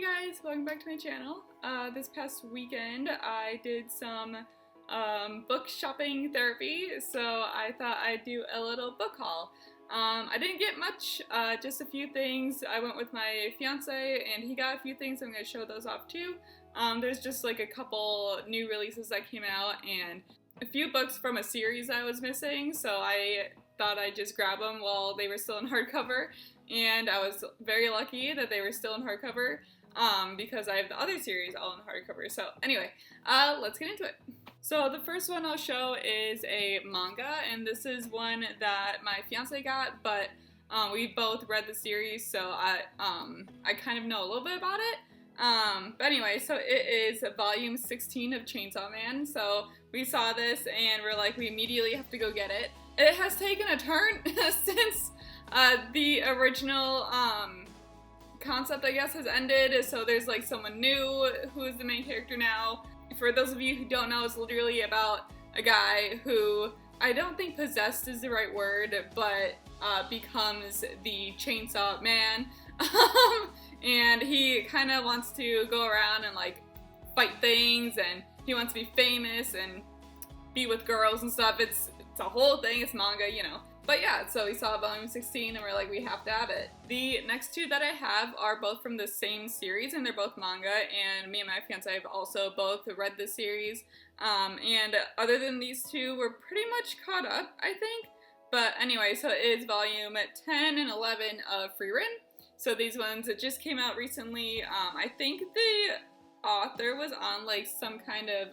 guys, welcome back to my channel. This past weekend I did some book shopping therapy, so I thought I'd do a little book haul. I didn't get much, just a few things. I went with my fiance and he got a few things. I'm going to show those off too. There's just like a couple new releases that came out and a few books from a series I was missing, so I thought I'd just grab them while they were still in hardcover. And I was very lucky that they were still in hardcover because I have the other series all in hardcover. So anyway, let's get into it. So the first one I'll show is a manga, and this is one that my fiance got, but we both read the series, so I kind of know a little bit about it. But anyway, so it is volume 16 of Chainsaw Man. So we saw this and we're like, we immediately have to go get it. It has taken a turn since the original concept, I guess, has ended. So there's like someone new who is the main character now. For those of you who don't know, it's literally about a guy who, I don't think possessed is the right word, but becomes the Chainsaw Man. And he kind of wants to go around and like fight things, and he wants to be famous and be with girls and stuff. It's a whole thing. It's manga, you know. But yeah, so we saw volume 16 and we're like, we have to have it. The next two that I have are both from the same series, and they're both manga, and me and my fiance have also both read the series. And other than these two, we're pretty much caught up, I think. But anyway, so it is volume 10 and 11 of Frieren. So these ones, it just came out recently. I think the author was on like some kind of,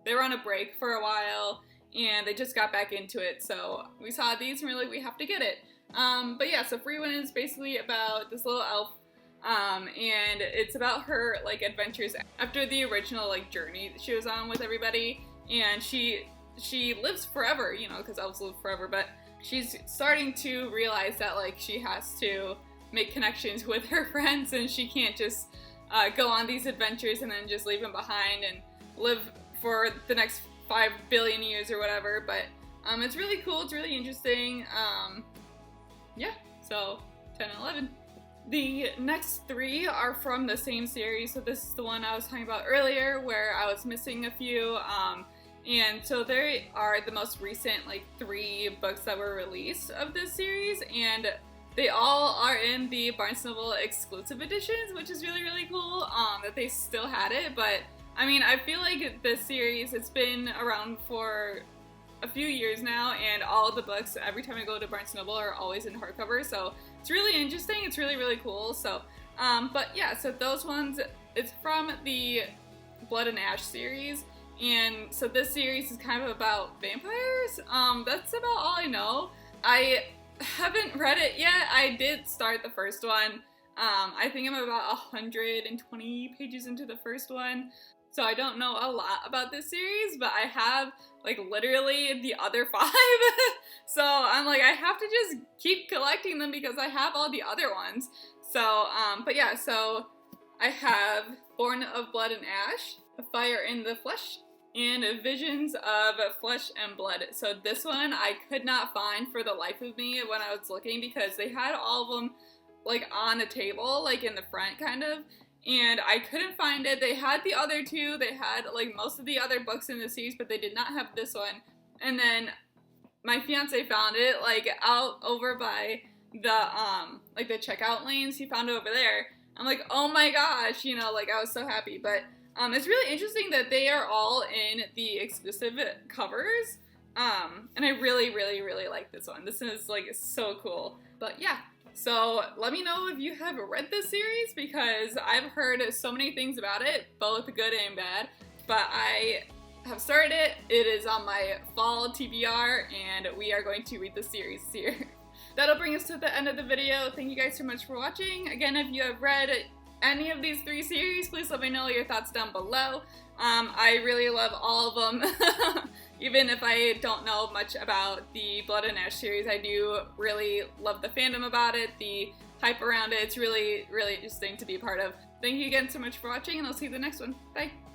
they were on a break for a while, and they just got back into it. So we saw these and we're like, we have to get it. But yeah, so Frieren is basically about this little elf, and it's about her like adventures after the original like journey that she was on with everybody. And she lives forever, you know, because elves live forever, but she's starting to realize that like she has to make connections with her friends, and she can't just go on these adventures and then just leave them behind and live for the next 5 billion years or whatever. But it's really cool, it's really interesting. Yeah, so 10 and 11. The next three are from the same series, so this is the one I was talking about earlier where I was missing a few. And so they are the most recent like 3 books that were released of this series, and they all are in the Barnes & Noble exclusive editions, which is really, really cool that they still had it. But I mean, I feel like this series, it's been around for a few years now, and all the books, every time I go to Barnes & Noble, are always in hardcover, so it's really interesting, it's really, really cool. So, but yeah, so those ones, it's from the Blood and Ash series, and so this series is kind of about vampires. That's about all I know. I haven't read it yet. I did start the first one. I think I'm about 120 pages into the first one. So I don't know a lot about this series, but I have like literally the other 5. So I'm like, I have to just keep collecting them because I have all the other ones. So, but yeah, so I have Born of Blood and Ash, A Fire in the Flesh, and Visions of Flesh and Blood. So this one I could not find for the life of me when I was looking, because they had all of them like on a table, like in the front kind of, and I couldn't find it. They had the other two, they had like most of the other books in the series, but they did not have this one. And then my fiance found it like out over by the like the checkout lanes. He found it over there. I'm like, oh my gosh, you know, like I was so happy. But it's really interesting that they are all in the exclusive covers, and I really, really, really like this one. This is like so cool. But yeah, so let me know if you have read this series, because I've heard so many things about it, both good and bad, but I have started it. It is on my fall TBR, and we are going to read the series here. That'll bring us to the end of the video. Thank you guys so much for watching. Again, if you have read any of these 3 series, please let me know your thoughts down below. I really love all of them. Even if I don't know much about the Blood and Ash series, I do really love the fandom about it, the hype around it. It's really, really interesting to be a part of. Thank you again so much for watching, and I'll see you in the next one. Bye!